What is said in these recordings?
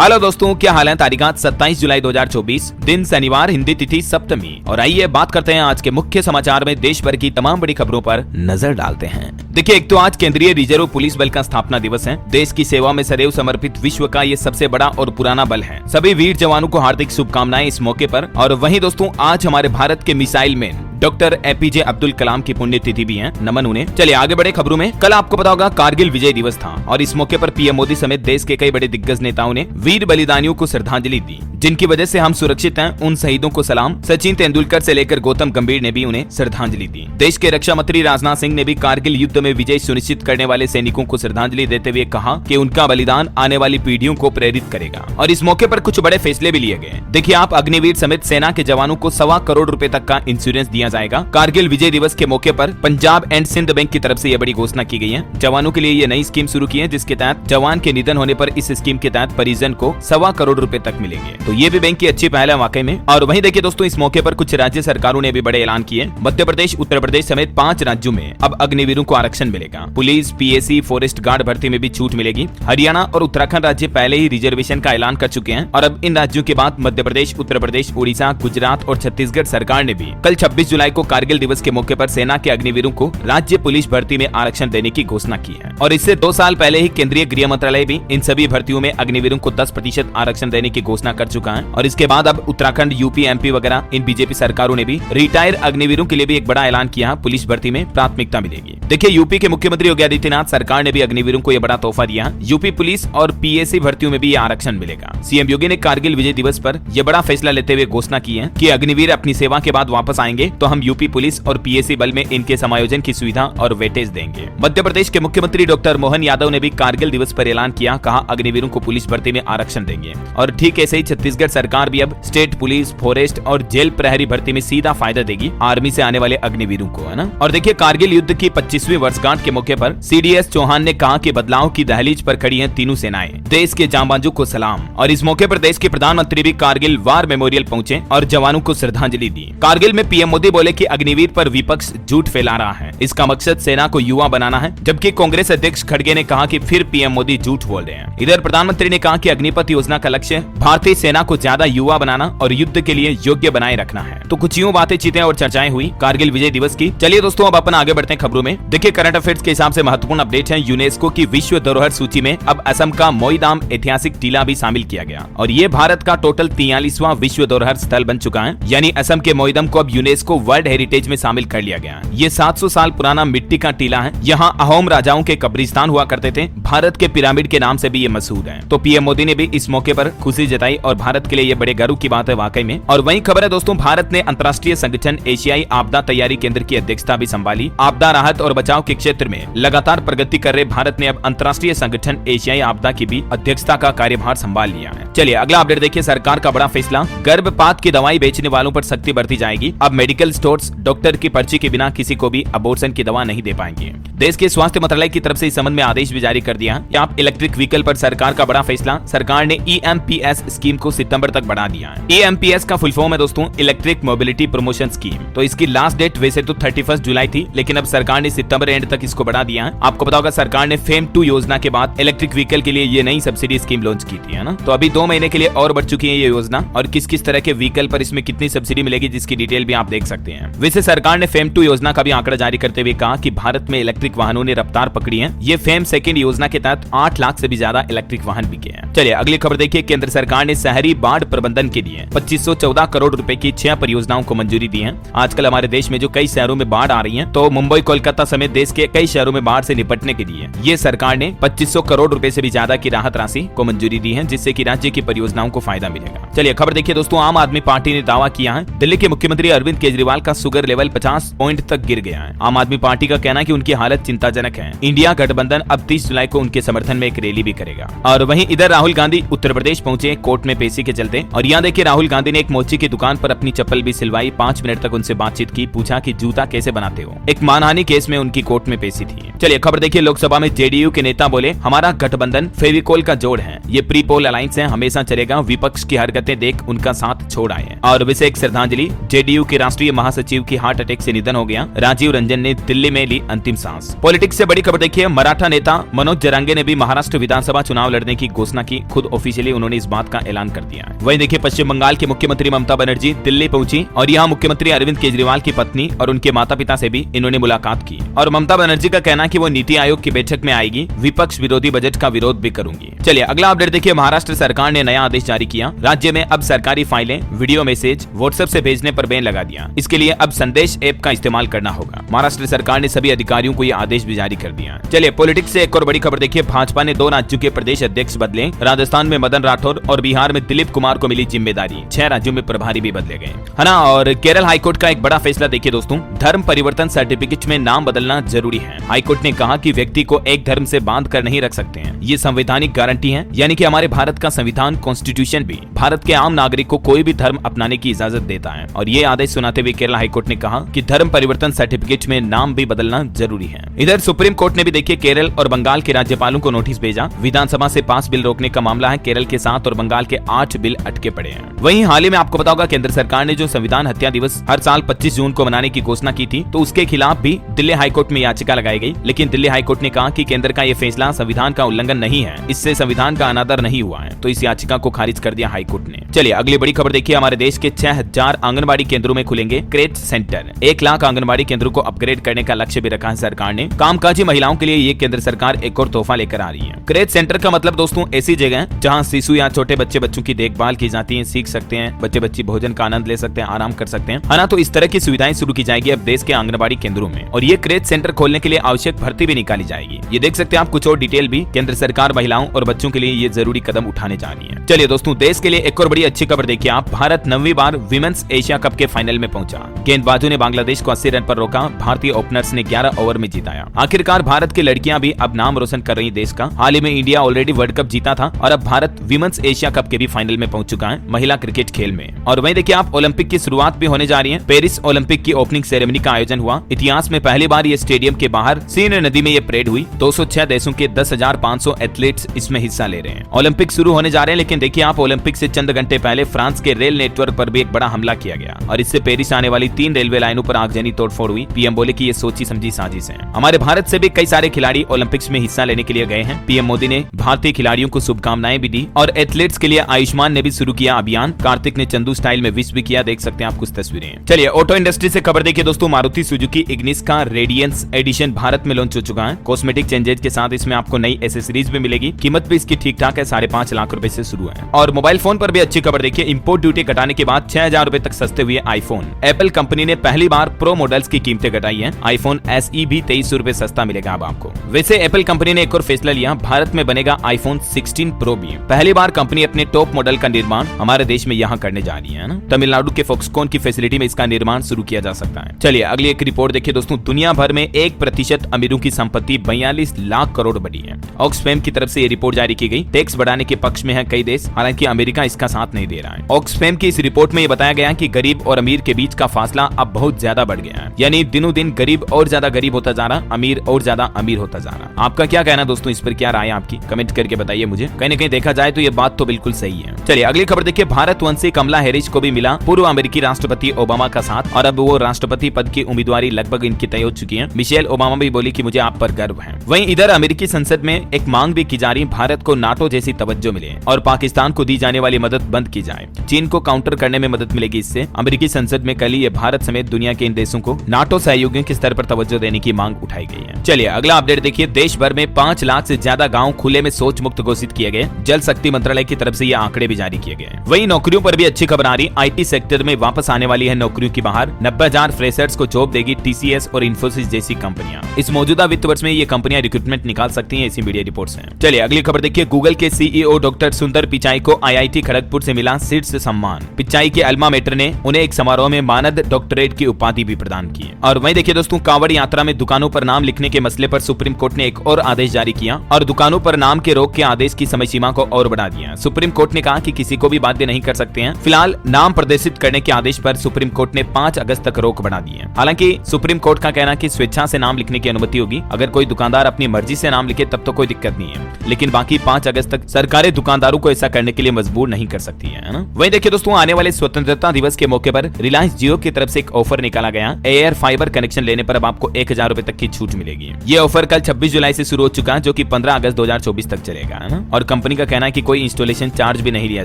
Hello दोस्तों, क्या हाल है। तारीख 27 जुलाई 2024, दिन शनिवार, हिंदी तिथि सप्तमी। और आइए बात करते हैं आज के मुख्य समाचार में देश भर की तमाम बड़ी खबरों पर नजर डालते हैं। देखिए, एक तो आज केंद्रीय रिजर्व पुलिस बल का स्थापना दिवस है। देश की सेवा में सदैव समर्पित विश्व का ये सबसे बड़ा और पुराना बल है। सभी वीर जवानों को हार्दिक शुभकामनाएं इस मौके पर। और वहीं दोस्तों, आज हमारे भारत के missile man doctor APJ Abdul Kalam की पुण्यतिथि भी है, नमन उन्हें। चलिए आगे बढ़े खबरों में। कल आपको पता होगा कारगिल विजय दिवस था और इस मौके पर पीएम मोदी समेत देश के कई बड़े दिग्गज नेताओं ने वीर बलिदानियों को श्रद्धांजलि दी, जिनकी वजह से हम सुरक्षित हैं। उन शहीदों को सलाम। सचिन तेंदुलकर से लेकर गौतम गंभीर ने भी उन्हें श्रद्धांजलि दी। देश के रक्षा मंत्री राजनाथ सिंह ने भी कारगिल युद्ध में विजय सुनिश्चित करने वाले सैनिकों को श्रद्धांजलि देते हुए कहा कि उनका बलिदान आने वाली पीढ़ियों को प्रेरित करेगा। और इस मौके पर कुछ बड़े फैसले भी लिए गए। देखिए, आप अग्निवीर समेत सेना के जवानों को 1.25 करोड़ रुपए तक का इंश्योरेंस दिया जाएगा। कारगिल विजय दिवस के मौके पर पंजाब एंड सिंध बैंक की तरफ से यह बड़ी घोषणा की गई है। जवानों के लिए ये नई स्कीम शुरू की है, जिसके तहत जवान के निधन होने पर इस स्कीम के तहत परिजन को 1.25 करोड़ रुपए तक मिलेंगे। तो ये भी बैंक की अच्छी पहल है वाकई में। और वहीं देखिए दोस्तों, इस मौके पर कुछ राज्य सरकारों ने भी बड़े ऐलान किए। मध्य प्रदेश, उत्तर प्रदेश समेत 5 राज्यों में अब अग्निवीरों को आरक्षण मिलेगा। पुलिस, पीएसी, फॉरेस्ट गार्ड भर्ती में भी छूट मिलेगी। हरियाणा और उत्तराखंड राज्य पहले ही रिजर्वेशन का ऐलान कर चुके हैं और अब इन राज्यों के बाद मध्य प्रदेश, उत्तर प्रदेश, उड़ीसा, गुजरात और छत्तीसगढ़ सरकार ने भी कल 26 जुलाई को कारगिल दिवस के मौके पर सेना के अग्निवीरों को राज्य पुलिस भर्ती में आरक्षण देने की घोषणा की है। और इससे 2 साल पहले ही केंद्रीय गृह मंत्रालय भी इन सभी भर्तियों में अग्निवीरों को 10% आरक्षण देने की घोषणा कर चुका है। और इसके बाद अब उत्तराखंड, यूपी, एमपी वगैरह इन बीजेपी सरकारों ने भी रिटायर अग्निवीरों के लिए भी एक बड़ा ऐलान किया। पुलिस भर्ती में प्राथमिकता मिलेगी। देखिए, यूपी के मुख्यमंत्री योगी आदित्यनाथ सरकार ने भी अग्निवीरों को यह बड़ा तोहफा दिया। यूपी पुलिस और पीएसी भर्तियों में भी आरक्षण मिलेगा। सीएम योगी ने कारगिल विजय दिवस पर यह बड़ा फैसला लेते हुए घोषणा की है कि अग्निवीर अपनी सेवा के बाद वापस आएंगे तो हम यूपी पुलिस और पीएसी बल में इनके समायोजन की सुविधा और वेटेज देंगे। मध्य प्रदेश के मुख्यमंत्री डॉक्टर मोहन यादव ने भी कारगिल दिवस पर ऐलान किया, कहा अग्निवीरों को पुलिस भर्ती में आरक्षण देंगे। और ठीक ऐसे ही छत्तीसगढ़ सरकार भी अब स्टेट पुलिस, फॉरेस्ट और जेल प्रहरी भर्ती में सीधा फायदा देगी आर्मी से आने वाले अग्निवीरों को, है ना। और देखिए, कारगिल युद्ध की 25वीं वर्षगांठ के मौके पर सीडीएस चौहान ने कहा कि बदलाव की दहलीज पर खड़ी हैं तीनों सेनाएं, देश के जांबाजों को सलाम। और इस मौके पर देश के प्रधानमंत्री भी कारगिल वार मेमोरियल पहुंचे और जवानों को श्रद्धांजलि दी। कारगिल में पीएम मोदी बोले कि अग्निवीर पर विपक्ष झूठ फैला रहा है, इसका मकसद सेना को युवा बनाना है। जबकि कांग्रेस अध्यक्ष खड़गे ने कहा कि फिर पीएम मोदी झूठ बोल रहे हैं। इधर प्रधानमंत्री ने कहा कि अग्निपथ योजना का लक्ष्य भारतीय सेना को ज्यादा युवा बनाना और युद्ध के लिए योग्य बनाए रखना है। तो कुछ यूं बातें, चीतें और चर्चाएं हुई कारगिल विजय दिवस की। चलिए दोस्तों, अब अपन आगे बढ़ते हैं खबरों में। देखिए, करंट अफेयर्स के हिसाब से महत्वपूर्ण अपडेट है। यूनेस्को की विश्व धरोहर सूची में अब असम का मोईदाम ऐतिहासिक टीला भी शामिल किया गया और ये भारत का टोटल 43वां विश्व धरोहर स्थल बन चुका है। यानी असम के मोईदाम को अब यूनेस्को वर्ल्ड हेरिटेज में शामिल कर लिया गया। ये 700 साल पुराना मिट्टी का टीला है। यहाँ अहोम राजाओं के कब्रिस्तान हुआ करते थे। भारत के पिरामिड के नाम से भी ये मशहूर है। तो पीएम मोदी ने भी इस मौके पर खुशी जताई और भारत के लिए ये बड़े गर्व की बात है वाकई में। और वहीं खबर है दोस्तों, भारत ने अंतर्राष्ट्रीय संगठन एशियाई आपदा तैयारी केंद्र की अध्यक्षता भी संभाली। आपदा राहत और बचाव के क्षेत्र में लगातार प्रगति कर रहे भारत ने अब अंतर्राष्ट्रीय संगठन एशियाई आपदा की भी अध्यक्षता का कार्यभार संभाल लिया है। चलिए अगला अपडेट देखिए। सरकार का बड़ा फैसला, गर्भपात की दवाई बेचने वालों पर सख्ती बरती जाएगी। अब मेडिकल स्टोर्स डॉक्टर की पर्ची के बिना किसी को भी अबॉर्शन की दवा नहीं दे पाएंगे। देश के स्वास्थ्य मंत्रालय की तरफ से इस संबंध में आदेश भी जारी कर दिया है। आप इलेक्ट्रिक व्हीकल पर सरकार का बड़ा फैसला, सरकार ने EMPS स्कीम को सितंबर तक बढ़ा दिया है। EMPS का फुल फॉर्म है दोस्तों इलेक्ट्रिक मोबिलिटी प्रमोशन स्कीम। तो इसकी लास्ट डेट वैसे तो 31 जुलाई थी, लेकिन अब सरकार ने सितंबर एंड तक इसको बढ़ा दिया है। आपको पता होगा सरकार ने फेम 2 योजना के बाद इलेक्ट्रिक व्हीकल के लिए ये नई सब्सिडी स्कीम लॉन्च की थी, है ना। तो अभी 2 महीने के लिए और बढ़ चुकी है ये योजना और किस किस तरह के व्हीकल पर इसमें कितनी सब्सिडी मिलेगी जिसकी डिटेल भी आप देख सकते हैं। वैसे सरकार ने फेम 2 योजना का भी आंकड़ा जारी करते हुए कहा कि भारत में इलेक्ट्रिक वाहनों ने रफ्तार पकड़ी है। ये फेम 2 योजना के तहत 8 लाख से भी ज्यादा इलेक्ट्रिक वाहन बिके हैं। चलिए अगली खबर देखिए। केंद्र सरकार ने शहरी बाढ़ प्रबंधन के लिए 2514 करोड़ रुपए की 6 परियोजनाओं को मंजूरी दी है। आजकल हमारे देश में जो कई शहरों में बाढ़ आ रही है, तो मुंबई, कोलकाता समेत देश के कई शहरों में बाढ़ से निपटने के लिए ये सरकार ने 2500 करोड़ रुपए से भी ज्यादा की राहत राशि को मंजूरी दी है, जिससे कि राज्य की परियोजनाओं को फायदा मिलेगा। चलिए खबर देखिए दोस्तों। आम आदमी पार्टी ने दावा किया है दिल्ली के मुख्यमंत्री अरविंद केजरीवाल का शुगर लेवल 50 पॉइंट तक गिर गया है। आम आदमी पार्टी का कहना है कि उनकी हालत चिंताजनक है। इंडिया गठबंधन अब 30 जुलाई को उनके समर्थन में एक रैली भी करेगा। और वहीं इधर राहुल गांधी उत्तर प्रदेश पहुंचे, कोर्ट में पेशी के चलते। और यहाँ देखिए राहुल गांधी ने एक मोची की दुकान पर अपनी चप्पल भी सिलवाई, 5 मिनट तक उनसे बातचीत की, पूछा कि जूता कैसे बनाते हो। एक मानहानि केस में उनकी कोर्ट में पेशी थी। चलिए खबर देखिए, लोकसभा में जेडीयू के नेता बोले हमारा गठबंधन फेविकोल का जोड़ है, ये प्री पोल अलायंस है, हमेशा चलेगा, विपक्ष की हरकतें देख उनका साथ छोड़ आए। और वैसे एक श्रद्धांजलि, जेडीयू के राष्ट्रीय महासचिव की हार्ट अटैक से निधन हो गया, राजीव रंजन ने दिल्ली में ली अंतिम सांस। पॉलिटिक्स से बड़ी खबर देखिए, मराठा नेता मनोज जरांगे ने भी महाराष्ट्र विधानसभा चुनाव लड़ने की घोषणा की, खुद ऑफिशियली उन्होंने इस बात का ऐलान कर दिया। वहीं देखिए पश्चिम बंगाल की मुख्यमंत्री ममता बनर्जी दिल्ली पहुंची और यहाँ मुख्यमंत्री अरविंद केजरीवाल की पत्नी और उनके माता पिता से भी इन्होंने मुलाकात की। और ममता बनर्जी का कहना कि वो नीति आयोग की बैठक में आएगी, विपक्ष विरोधी बजट का विरोध भी करूंगी। चलिए अगला अपडेट देखिए, महाराष्ट्र सरकार ने नया आदेश जारी किया, राज्य में अब सरकारी फाइलें, वीडियो मैसेज व्हाट्सएप से भेजने पर बैन लगा दिया। इसके लिए अब संदेश ऐप का इस्तेमाल करना होगा। महाराष्ट्र सरकार ने सभी अधिकारियों को यह आदेश भी जारी कर दिया। चलिए पॉलिटिक्स से एक और बड़ी खबर देखिए, भाजपा ने 2 राज्यों के प्रदेश अध्यक्ष बदले, राजस्थान में मदन राठौर और बिहार में दिलीप कुमार को मिली जिम्मेदारी, 6 राज्यों में प्रभारी भी बदले गए, है ना। और केरल हाईकोर्ट का एक बड़ा फैसला देखिए दोस्तों, धर्म परिवर्तन सर्टिफिकेट में नाम बदलना जरूरी है। हाईकोर्ट ने कहा कि व्यक्ति को एक धर्म से बांध कर नहीं रख सकते हैं, ये संवैधानिक गारंटी है, यानी कि हमारे भारत का संविधान कॉन्स्टिट्यूशन भी भारत के आम नागरिक को कोई भी धर्म अपनाने की इजाजत देता है। और ये आदेश सुनाते हुए केरल हाईकोर्ट ने कहा कि धर्म परिवर्तन सर्टिफिकेट में नाम भी बदलना जरूरी है। इधर सुप्रीम कोर्ट ने भी देखिए केरल और बंगाल के राज्यपालों को नोटिस भेजा, विधानसभा से पास बिल रोकने का मामला है, केरल के 7 और बंगाल के 8 बिल अटके पड़े हैं। वहीं हाल ही में आपको पता होगा केंद्र सरकार ने जो संविधान हत्या दिवस हर साल 25 जून को मनाने की घोषणा की थी, तो उसके खिलाफ भी दिल्ली हाईकोर्ट में याचिका लगाई गई, लेकिन दिल्ली हाईकोर्ट ने कहा कि केंद्र का यह फैसला संविधान का उल्लंघन नहीं है, इससे संविधान का अनादर नहीं हुआ है, तो इस याचिका को खारिज कर दिया हाईकोर्ट ने। चलिए अगली बड़ी खबर देखिए, हमारे देश के 6000 आंगनबाड़ी केंद्रों में खुलेंगे क्रेच सेंटर, 1 लाख आंगनबाड़ी केंद्रों को अपग्रेड करने का लक्ष्य भी रखा है सरकार ने। कामकाजी महिलाओं के लिए ये केंद्र सरकार एक और तोहफा लेकर आ रही है। क्रेच सेंटर का मतलब दोस्तों ऐसी जगह है जहाँ शिशु या छोटे बच्चों की देखभाल की जाती है, सीख सकते हैं, बच्चे भोजन का आनंद ले सकते हैं, आराम कर सकते हैं, है ना। तो इस तरह की सुविधाएं शुरू की जाएगी अब देश के आंगनबाड़ी केंद्रों में, और ये क्रेच सेंटर खोलने के लिए आवश्यक भर्ती भी निकाली जाएगी। ये देख सकते हैं आप कुछ और डिटेल भी, केंद्र सरकार महिलाओं और बच्चों के लिए ये जरूरी कदम उठाने जा रही है। चलिए दोस्तों देश के लिए एक और बड़ी अच्छी खबर देखिए आप, भारत 9वीं बार विमेंस एशिया कप के फाइनल में पहुंचा, गेंदबाजों ने बांग्लादेश को 80 रन पर रोका, भारतीय ओपनर्स ने 11 ओवर में जिताया। आखिरकार भारत की लड़कियां भी अब नाम रोशन कर रही देश का। हाल ही में इंडिया ऑलरेडी वर्ल्ड कप जीता था और अब भारत विमेंस एशिया कप के भी फाइनल में पहुंच चुका है महिला क्रिकेट खेल में। और वहीं देखिए आप ओलंपिक की शुरुआत भी होने जा रही है, पेरिस ओलंपिक की ओपनिंग सेरेमनी का आयोजन हुआ, इतिहास में पहली बार ये स्टेडियम के बाहर सीन नदी में ये परेड हुई, 206 देशों के 10,500 एथलीट्स इसमें हिस्सा ले रहे हैं। ओलंपिक शुरू होने जा रहे हैं, लेकिन देखिए आप ओलंपिक से चंद घंटे पहले फ्रांस के रेल नेटवर्क पर भी एक बड़ा हमला किया गया और इससे पेरिस आने वाली 3 रेलवे लाइनों पर आगजनी तोड़फोड़ हुई। पीएम बोले कि ये सोची समझी साजिश है। हमारे भारत से भी कई सारे खिलाड़ी ओलंपिक्स में हिस्सा लेने के लिए गए हैं। पीएम मोदी ने भारतीय खिलाड़ियों को शुभकामनाएं भी दी और एथलीट्स के लिए आयुष्मान ने भी शुरू किया अभियान। कार्तिक ने चंदू स्टाइल में विश भी किया, देख सकते हैं आप कुछ तस्वीरें। चलिए ऑटो इंडस्ट्री से खबर देखिए दोस्तों, मारुति सुजुकी इग्निस का रेडियंस एडिशन भारत में लॉन्च हो चुका है। कॉस्मेटिक चेंजेस के साथ इसमें आपको नई एसेसरीज भी मिलेगी। कीमत भी इसकी ठीक ठाक है, 5.5 लाख रुपए से शुरू है। और मोबाइल फोन पर भी अच्छी खबर देखिए, इंपोर्ट ड्यूटी घटाने के बाद 6,000 रुपए तक सस्ते हुए आईफोन। एप्पल कंपनी ने पहली बार प्रो मॉडल्स की कीमतें घटाई है। आईफोन SE भी 2300 रुपए सस्ता मिलेगा अब आपको। वैसे एप्पल कंपनी ने एक और फैसला लिया, भारत में बनेगा आईफोन 16 प्रो भी। पहली बार कंपनी अपने टॉप मॉडल का निर्माण हमारे देश में यहाँ करने जा रही है ना। तमिलनाडु के फॉक्सकॉन की फैसिलिटी में इसका निर्माण शुरू किया जा सकता है। चलिए अगली एक रिपोर्ट देखिए दोस्तों, दुनिया भर में 1% अमीरों की संपत्ति 42 लाख करोड़ बढ़ी है। ऑक्सफैम की तरफ से ये रिपोर्ट जारी की गई। टैक्स बढ़ाने के पक्ष में है कई देश, हालांकि अमेरिका इसका साथ नहीं दे रहा है। ऑक्सफैम की इस रिपोर्ट में ये बताया गया कि गरीब और अमीर के बीच का फासला अब बहुत ज्यादा बढ़ गया है, यानी दिनों दिन गरीब और ज्यादा गरीब होता जा रहा, अमीर और ज्यादा अमीर होता जा रहा। आपका क्या कहना दोस्तों, इस पर क्या राय है आपकी, कमेंट करके बताइए मुझे। कहीं न कहीं देखा जाए तो ये बात तो बिल्कुल सही है। चलिए अगली खबर देखिए, भारतवंशी कमला हैरिस को भी मिला पूर्व अमेरिकी राष्ट्रपति ओबामा का साथ और अब वो राष्ट्रपति पद की उम्मीदवारी लगभग इनकी तय हो चुकी है। मिशेल ओबामा भी बोली कि मुझे आप पर गर्व है। वहीं इधर अमेरिकी संसद में एक मांग भी की जा रही, भारत को नाटो जैसी तवज्जो मिले और पाकिस्तान को दी जाने वाली मदद बंद की जाए, चीन को काउंटर करने में मदद मिलेगी। इससे अमेरिकी संसद में कल ही भारत समेत दुनिया के इन देशों को नाटो सहयोगियों के स्तर पर तवज्जो देने की मांग उठाई गई है। चलिए अगला अपडेट देखिए, देश भर में 5 लाख से ज्यादा गाँव खुले में शौच मुक्त घोषित किए गए। जल शक्ति मंत्रालय की तरफ से ये आंकड़े भी जारी किए गए। वहीं नौकरियों पर भी अच्छी खबर आ रही, IT सेक्टर में वापस आने वाली है नौकरियों की बहार। 90,000 फ्रेशर्स को जॉब देगी TCS और इन्फोसिस जैसी कंपनियां। इस मौजूदा वित्त वर्ष में ये कंपनियां रिक्रूटमेंट निकाल सकती हैं, ऐसी मीडिया रिपोर्ट्स हैं। चलिए अगली खबर देखिए, गूगल के CEO डॉक्टर सुंदर पिचाई को IIT खड़गपुर से मिला शीर्ष सम्मान। पिचाई के अल्मा मेटर ने उन्हें एक समारोह में मानद डॉक्टरेट की उपाधि भी प्रदान की। और वहीं देखिए दोस्तों, कांवड़ यात्रा में दुकानों पर नाम लिखने के मसले पर सुप्रीम कोर्ट ने एक और आदेश जारी किया और दुकानों पर नाम के रोक के आदेश की समय सीमा को और बढ़ा दिया। सुप्रीम कोर्ट ने कहा कि किसी को भी बाध्य नहीं कर सकते हैं। फिलहाल नाम प्रदर्शित करने के आदेश पर सुप्रीम कोर्ट ने 5 अगस्त तक रोक बढ़ा दी है। हालांकि सुप्रीम कोर्ट का कहना है कि स्वेच्छा से नाम लिखने की अनुमति होगी। अगर कोई दुकानदार अपनी मर्जी से नाम लिखे तब तो कोई दिक्कत नहीं है, लेकिन बाकी 5 अगस्त तक सरकारें दुकानदारों को ऐसा करने के लिए मजबूर नहीं कर सकती है ना। वहीं देखिए दोस्तों, आने वाले स्वतंत्रता दिवस के मौके पर रिलायंस जियो की तरफ से एक ऑफर निकाला गया। एयर फाइबर कनेक्शन लेने पर अब आपको 1000 रुपए तक की छूट मिलेगी। ये ऑफर कल 26 जुलाई से शुरू हो चुका है, जो कि 15 अगस्त 2024 तक चलेगा, है ना। और कंपनी का कहना है कि कोई इंस्टॉलेशन चार्ज भी नहीं लिया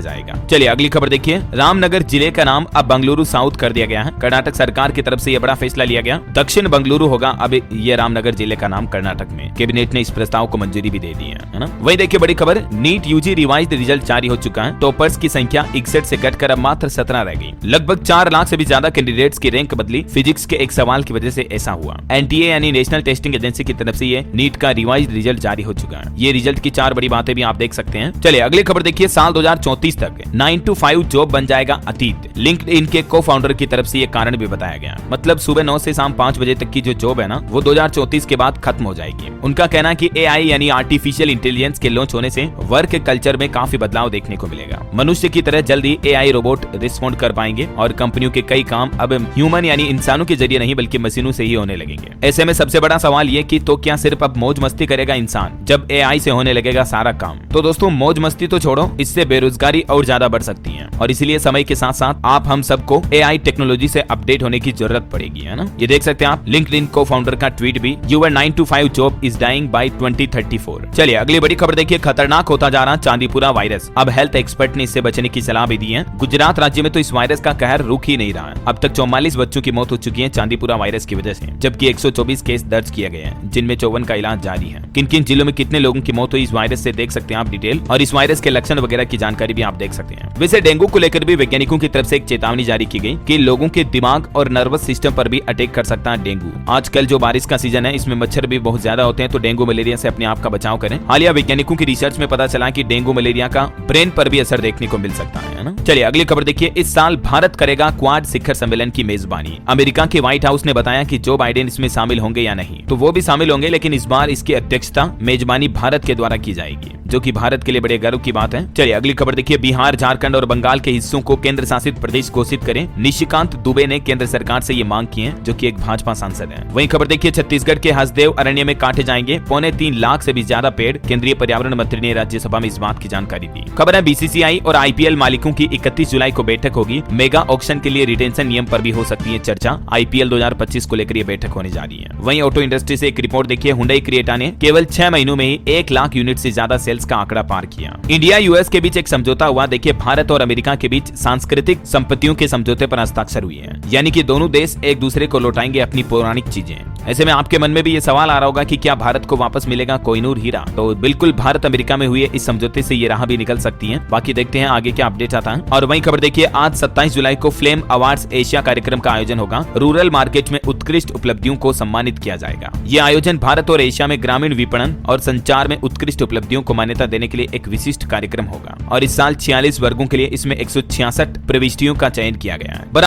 जाएगा। चलिए अगली खबर देखिए। रामनगर जिले का नाम अब बंगलुरु साउथ कर दिया गया है। कर्नाटक सरकार की तरफ से यह बड़ा फैसला लिया गया। दक्षिण बंगलुरु होगा अब ये रामनगर जिले का नाम कर्नाटक में। कैबिनेट ने इस प्रस्ताव को मंजूरी भी दे दी है ना। वही देखिए बड़ी खबर, नीट यूजी रिवाइज्ड रिजल्ट जारी हो चुका है। टॉपर्स की संख्या 61 से घटकर अब मात्र 17 रह गई। लगभग 4 लाख से भी ज्यादा कैंडिडेट्स की रैंक बदली। फिजिक्स के एक सवाल की वजह से ऐसा हुआ। एनटीए यानी नेशनल टेस्टिंग एजेंसी की तरफ से ये नीट का रिवाइज्ड रिजल्ट जारी हो चुका है। ये रिजल्ट की 4 बड़ी बातें भी आप देख सकते हैं। चलिए अगली खबर देखिए। साल 2034 तक 9 to 5 जॉब बन जाएगा अतीत। लिंक्डइन के को फाउंडर की तरफ से ये कारण भी बताया गया। मतलब सुबह 9 से शाम 5 बजे तक की जो जॉब है ना, वो 2034 के बाद खत्म हो जाएगी। उनका कहना है कि एआई यानी आर्टिफिशियल इंटेलिजेंस के लॉन्च होने से वर्क कल्चर में काफी बदलाव देखने को मिलेगा। मनुष्य की तरह जल्द ही एआई रोबोट रिस्पॉन्ड कर पाएंगे और कंपनियों के कई काम अब ह्यूमन यानी इंसानों के जरिए नहीं बल्कि मशीनों से ही होने लगेंगे। ऐसे में सबसे बड़ा सवाल ये कि तो क्या सिर्फ अब मौज मस्ती करेगा इंसान जब एआई से होने लगेगा सारा काम? तो दोस्तों मौज मस्ती तो छोड़ो, इससे बेरोजगारी और ज्यादा बढ़ सकती है और इसलिए समय के साथ साथ आप हम सबको एआई टेक्नोलॉजी से अपडेट होने की जरूरत पड़ेगी, है ना। ये देख सकते हैं आप लिंक्डइन को फाउंडर का ट्वीट भी, your 9 to 5 job is dying by 2034। चलिए अगली बड़ी खबर देखिए। खतरनाक होता जा रहा चांदीपुरा वायरस। अब हेल्थ एक्सपर्ट ने इससे बचने की सलाह भी दी है। गुजरात राज्य में तो इस वायरस का कहर रुक ही नहीं रहा है। अब तक 44 बच्चों की मौत हो चुकी है चांदीपुरा वायरस की वजह से, जबकि 124 केस दर्ज किए गए हैं, जिनमें 54 का इलाज जारी है। किन किन जिलों में कितने लोगों की मौत हुई इस वायरस से देख सकते हैं आप डिटेल, और इस वायरस के लक्षण वगैरह की जानकारी भी आप देख सकते हैं। वैसे डेंगू को लेकर भी वैज्ञानिकों की तरफ से एक चेतावनी जारी की गई कि लोगों के दिमाग और नर्वस सिस्टम पर भी अटैक कर सकता है डेंगू। आजकल जो बारिश का सीजन है, इसमें मच्छर भी बहुत ज्यादा होते हैं, तो डेंगू मलेरिया से अपने आप का बचाव करें। हालिया वैज्ञानिकों की रिसर्च में पता चला कि डेंगू मलेरिया का ब्रेन पर भी असर देखने को मिल सकता है ना। चलिए अगली खबर देखिए। इस साल भारत करेगा क्वाड शिखर सम्मेलन की मेजबानी। अमेरिका के व्हाइट हाउस ने बताया कि जो बाइडेन इसमें शामिल होंगे या नहीं, तो वो भी शामिल होंगे, लेकिन इस बार इसकी अध्यक्षता मेजबानी भारत के द्वारा की जाएगी, जो कि भारत के लिए बड़े गर्व की बात है। चलिए अगली खबर देखिए। बिहार, झारखंड और बंगाल के हिस्सों को केंद्र शासित प्रदेश घोषित करें। निशिकांत दुबे ने केंद्र सरकार से ये मांग की है, जो कि एक भाजपा सांसद है। वहीं खबर देखिए। छत्तीसगढ़ के हसदेव अरण्य में काटे जाएंगे 3.25 लाख से भी ज्यादा पेड़। केंद्रीय पर्यावरण मंत्री ने राज्यसभा में इस बात की जानकारी दी। खबर है बीसीसीआई और आईपीएल मालिकों की 31 जुलाई को बैठक होगी। मेगा ऑक्शन के लिए रिटेंशन नियम पर भी हो सकती है चर्चा। आईपीएल 2025 को लेकर ये बैठक होने जा रही है। वहीं ऑटो इंडस्ट्री से एक रिपोर्ट देखिए। हुंडई क्रेटा ने केवल 6 महीनों में ही 1 लाख यूनिट से ज्यादा सेल्स का आंकड़ा पार किया। इंडिया यूएस के बीच एक समझौता हुआ। देखिए भारत और अमेरिका के बीच सांस्कृतिक संपत्तियों के समझौते पर हस्ताक्षर हुए हैं, यानी कि दोनों देश एक दूसरे को लौटाएंगे अपनी पौराणिक चीजें। ऐसे में आपके मन में भी ये सवाल आ रहा होगा कि क्या भारत को वापस मिलेगा कोहिनूर हीरा? तो बिल्कुल भारत अमेरिका में हुए इस समझौते से ये राह भी निकल सकती है। बाकी देखते हैं आगे क्या अपडेट आता है। और वहीं खबर देखिए। आज 27 जुलाई को फ्लेम अवार्ड्स एशिया कार्यक्रम का आयोजन होगा। रूरल मार्केट में उत्कृष्ट उपलब्धियों को सम्मानित किया जाएगा। ये आयोजन भारत और एशिया में ग्रामीण विपणन और संचार में उत्कृष्ट उपलब्धियों को मान्यता देने के लिए एक विशिष्ट कार्यक्रम होगा और इस साल 46 वर्गों के लिए इसमें 166 प्रविष्टियों का चयन किया गया है।